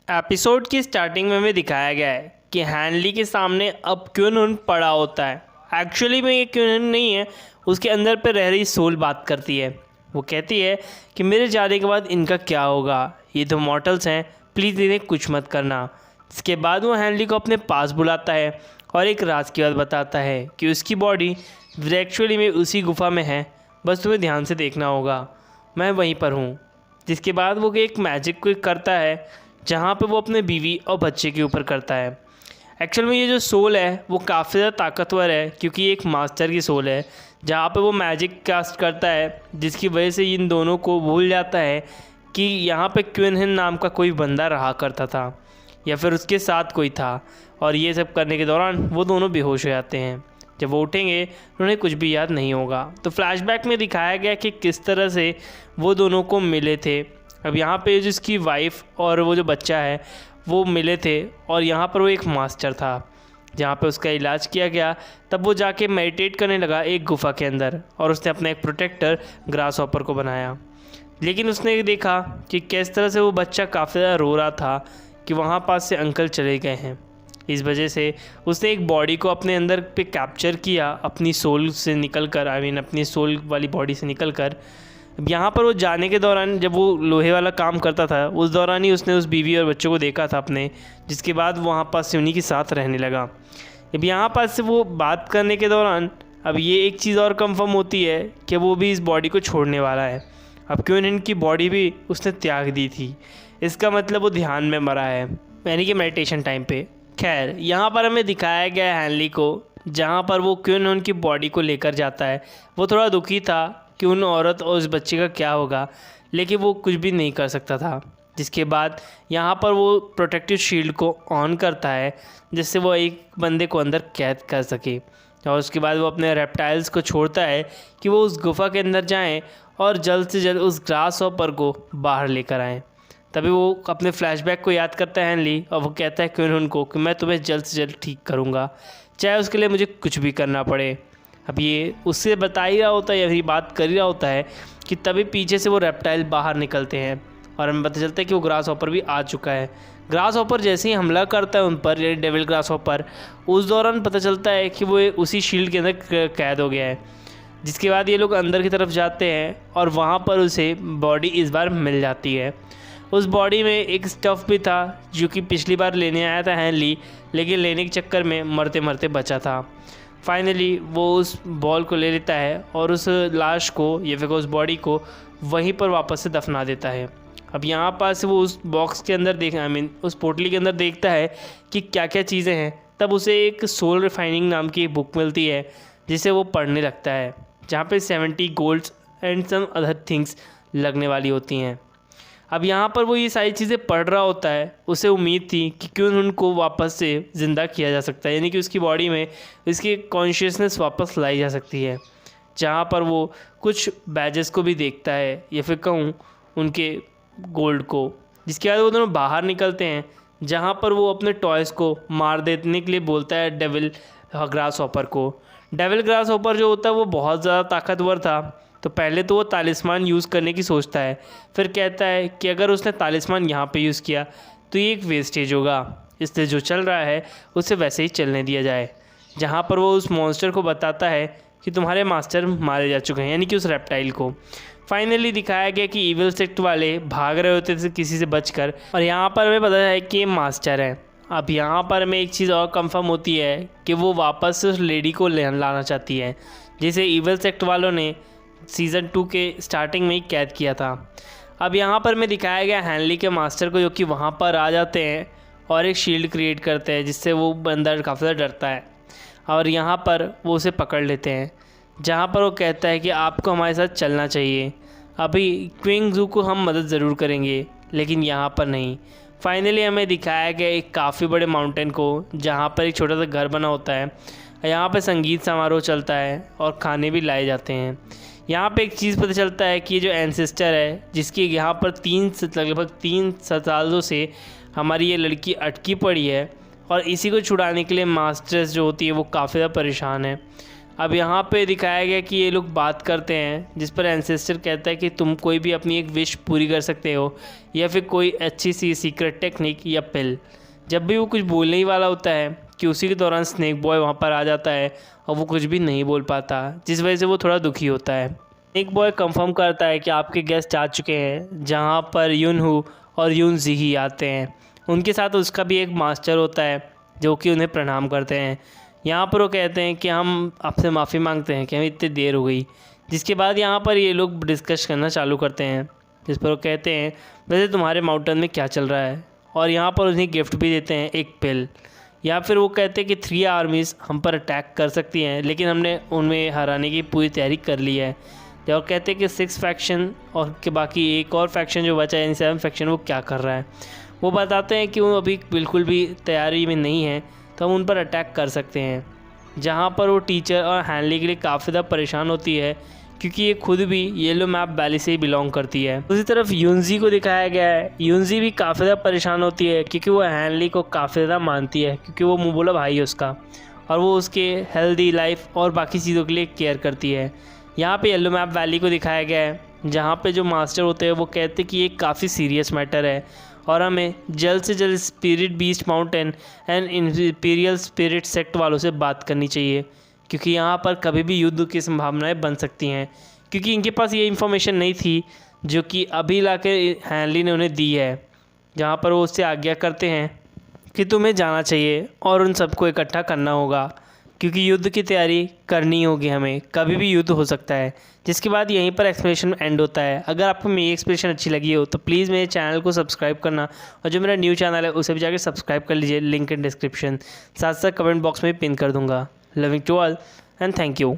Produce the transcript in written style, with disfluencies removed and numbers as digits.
Episode की starting में हमें दिखाया गया है कि हैनली के सामने अब क्यून पड़ा होता है। एक्चुअली में ये क्यून नहीं है, उसके अंदर पे रह रही सोल बात करती है। वो कहती है कि मेरे जाने के बाद इनका क्या होगा, ये तो मॉर्टल्स हैं, प्लीज़ इन्हें कुछ मत करना। इसके बाद वो हैनली को अपने पास बुलाता है और एक राज की बात बताता है कि उसकी बॉडी एक्चुअली में उसी गुफा में है, बस तुम्हें ध्यान से देखना होगा, मैं वहीं पर हूँ। जिसके बाद वो एक मैजिक को करता है जहाँ पे वो अपने बीवी और बच्चे के ऊपर करता है। एक्चुअल में ये जो सोल है वो काफ़ी ज़्यादा ताकतवर है, क्योंकि ये एक मास्टर की सोल है जहाँ पे वो मैजिक कास्ट करता है, जिसकी वजह से इन दोनों को भूल जाता है कि यहाँ पे क्विनहिन नाम का कोई बंदा रहा करता था या फिर उसके साथ कोई था। और ये सब करने के दौरान वो दोनों बेहोश हो जाते हैं। जब वो उठेंगे उन्हें कुछ भी याद नहीं होगा। तो फ्लैशबैक में दिखाया गया कि किस तरह से वो दोनों को मिले थे। अब यहाँ पे जिसकी वाइफ और वो जो बच्चा है वो मिले थे, और यहाँ पर वो एक मास्टर था जहाँ पे उसका इलाज किया गया। तब वो जाके मेडिटेट करने लगा एक गुफा के अंदर, और उसने अपना एक प्रोटेक्टर ग्रास हॉपर को बनाया। लेकिन उसने देखा कि किस तरह से वो बच्चा काफ़ी ज़्यादा रो रहा था कि वहाँ पास से अंकल चले गए हैं। इस वजह से उसने एक बॉडी को अपने अंदर पे कैप्चर किया, अपनी सोल से निकल कर, अपनी सोल वाली बॉडी से निकल कर। यहाँ पर वो जाने के दौरान जब वो लोहे वाला काम करता था उस दौरान ही उसने उस बीवी और बच्चों को देखा था अपने, जिसके बाद वो वहाँ पास से उन्हीं के साथ रहने लगा। अब यहाँ पास से वो बात करने के दौरान अब ये एक चीज़ और कंफर्म होती है कि वो भी इस बॉडी को छोड़ने वाला है। अब क्यों इनकी बॉडी भी उसने त्याग दी थी, इसका मतलब वो ध्यान में मरा है, यानी कि मेडिटेशन टाइम पे। खैर यहाँ पर हमें दिखाया गया है हैनली को, जहाँ पर वो क्यों उनकी बॉडी को लेकर जाता है। वो थोड़ा दुखी था कि उन औरत और उस बच्चे का क्या होगा, लेकिन वो कुछ भी नहीं कर सकता था। जिसके बाद यहाँ पर वो प्रोटेक्टिव शील्ड को ऑन करता है, जिससे वो एक बंदे को अंदर कैद कर सके। और उसके बाद वो अपने रेप्टाइल्स को छोड़ता है कि वो उस गुफा के अंदर जाएं और जल्द से जल्द उस ग्रास हॉपर को बाहर लेकर आएँ। तभी वो अपने फ्लैशबैक को याद करता है हैनली, और वो कहता है क्विन को कि मैं तुम्हें जल्द से जल्द ठीक करूँगा, चाहे उसके लिए मुझे कुछ भी करना पड़े। अब ये उससे बता ही रहा होता है या फिर बात कर ही रहा होता है कि तभी पीछे से वो रेप्टाइल बाहर निकलते हैं और हमें पता चलता है कि वो ग्रास हॉपर भी आ चुका है। ग्रास हॉपर जैसे ही हमला करता है उन पर, ये डेविल ग्रास हॉपर, उस दौरान पता चलता है कि वो उसी शील्ड के अंदर कैद हो गया है। जिसके बाद ये लोग अंदर की तरफ जाते हैं और वहाँ पर उसे बॉडी इस बार मिल जाती है। उस बॉडी में एक स्टफ़ भी था जो कि पिछली बार लेने आया था हैनली, लेकिन लेने के चक्कर में मरते मरते बचा था। फाइनली वो उस बॉल को ले लेता है और उस लाश को या फिर उस बॉडी को वहीं पर वापस से दफना देता है। अब यहाँ पास वो उस बॉक्स के अंदर उस पोटली के अंदर देखता है कि क्या क्या चीज़ें हैं। तब उसे एक सोल रिफाइनिंग नाम की एक बुक मिलती है, जिसे वो पढ़ने लगता है, जहाँ पे 70 golds and some other things लगने वाली होती हैं। अब यहाँ पर वो ये सारी चीज़ें पढ़ रहा होता है। उसे उम्मीद थी कि क्यों उनको वापस से ज़िंदा किया जा सकता है, यानी कि उसकी बॉडी में इसकी कॉन्शियसनेस वापस लाई जा सकती है। जहाँ पर वो कुछ बैजेस को भी देखता है, या फिर कहूँ उनके गोल्ड को। जिसके बाद वो दोनों बाहर निकलते हैं, जहाँ पर वो अपने टॉयज़ को मार देने के लिए बोलता है डेविल ग्रास हॉपर को। डेविल ग्रास हॉपर जो होता है वो बहुत ज़्यादा ताकतवर था, तो पहले तो वो तालिस्मान यूज़ करने की सोचता है, फिर कहता है कि अगर उसने तालिस्मान यहाँ पे यूज़ किया तो ये एक वेस्टेज होगा, इसलिए जो चल रहा है उसे वैसे ही चलने दिया जाए। जहाँ पर वो उस मॉन्स्टर को बताता है कि तुम्हारे मास्टर मारे जा चुके हैं, यानी कि उस रेप्टाइल को। फाइनली दिखाया गया कि इविल सेक्ट वाले भाग रहे होते थे किसी से बचकर, और यहाँ पर हमें पता है कि ये मास्टर है। अब यहाँ पर हमें एक चीज़ और कंफर्म होती है कि वो वापस उस लेडी को लाना चाहती है, जिसे इविल सेक्ट वालों ने सीज़न 2 के स्टार्टिंग में ही कैद किया था। अब यहाँ पर मैं दिखाया गया हैनली के मास्टर को, जो कि वहाँ पर आ जाते हैं और एक शील्ड क्रिएट करते हैं, जिससे वो बंदा काफ़ी ज़्यादा डरता है। और यहाँ पर वो उसे पकड़ लेते हैं, जहाँ पर वो कहता है कि आपको हमारे साथ चलना चाहिए। अभी क्विंग को हम मदद ज़रूर करेंगे, लेकिन यहाँ पर नहीं। फाइनली हमें दिखाया गया एक काफ़ी बड़े माउंटेन को, जहाँ पर एक छोटा सा घर बना होता है। यहाँ पर संगीत समारोह चलता है और खाने भी लाए जाते हैं। यहाँ पे एक चीज़ पता चलता है कि ये जो एंसेस्टर है, जिसकी यहाँ पर लगभग 3 सालों से हमारी ये लड़की अटकी पड़ी है, और इसी को छुड़ाने के लिए मास्टर्स जो होती है वो काफ़ी ज़्यादा परेशान है। अब यहाँ पे दिखाया गया कि ये लोग बात करते हैं, जिस पर एंसेस्टर कहता है कि तुम कोई भी अपनी एक विश पूरी कर सकते हो या फिर कोई अच्छी सी सीक्रेट टेक्निक या पिल। जब भी वो कुछ बोलने ही वाला होता है कि उसी के दौरान स्नेक बॉय वहाँ पर आ जाता है और वो कुछ भी नहीं बोल पाता, जिस वजह से वो थोड़ा दुखी होता है। स्नेक बॉय कंफर्म करता है कि आपके गेस्ट आ चुके हैं, जहाँ पर यूनहू और यूनजी ही आते हैं। उनके साथ उसका भी एक मास्टर होता है जो कि उन्हें प्रणाम करते हैं। यहाँ पर वो कहते हैं कि हम आपसे माफ़ी मांगते हैं कि हमें इतनी देर हो गई। जिसके बाद यहाँ पर ये लोग डिस्कस करना चालू करते हैं, जिस पर वो कहते हैं वैसे तुम्हारे माउंटेन में क्या चल रहा है, और यहाँ पर उन्हें गिफ्ट भी देते हैं एक पिल। या फिर वो कहते हैं कि 3 आर्मीज़ हम पर अटैक कर सकती हैं, लेकिन हमने उनमें हराने की पूरी तैयारी कर ली है। और कहते हैं कि 6 फैक्शन और के बाकी एक और फैक्शन जो बचा है, यानी 7 फैक्शन, वो क्या कर रहा है। वो बताते हैं कि वो अभी बिल्कुल भी तैयारी में नहीं है, तो हम उन पर अटैक कर सकते हैं। जहाँ पर वो टीचर और हैनली के लिए काफ़ी ज़्यादा परेशान होती है, क्योंकि ये खुद भी येलो मैप वैली से ही बिलोंग करती है। दूसरी तरफ यूनजी को दिखाया गया है। यूनजी भी काफ़ी ज़्यादा परेशान होती है, क्योंकि वो हैनली को काफ़ी ज़्यादा मानती है, क्योंकि वो मुँह बोला भाई है उसका, और वो उसके हेल्दी लाइफ और बाकी चीज़ों के लिए केयर करती है। यहाँ पे येलो मैप वैली को दिखाया गया है, जहाँ पे जो मास्टर होते हैं वो कहते हैं कि ये काफ़ी सीरियस मैटर है और हमें जल्द से जल्द spirit beast mountain and imperial spirit sect वालों से बात करनी चाहिए, क्योंकि यहाँ पर कभी भी युद्ध की संभावनाएं बन सकती हैं। क्योंकि इनके पास ये इन्फॉर्मेशन नहीं थी जो कि अभी लाके हैनली ने उन्हें दी है, जहाँ पर वो उससे आज्ञा करते हैं कि तुम्हें जाना चाहिए और उन सबको इकट्ठा करना होगा, क्योंकि युद्ध की तैयारी करनी होगी, हमें कभी भी युद्ध हो सकता है। जिसके बाद यहीं पर एक्सप्लेनेशन एंड होता है। अगर आपको मेरी एक्सप्लेनेशन अच्छी लगी हो तो प्लीज़ मेरे चैनल को सब्सक्राइब करना, और जो मेरा न्यू चैनल है उसे भी जाकर सब्सक्राइब कर लीजिए, लिंक इन डिस्क्रिप्शन, साथ साथ कमेंट बॉक्स में पिन कर दूंगा। Loving to all and thank you.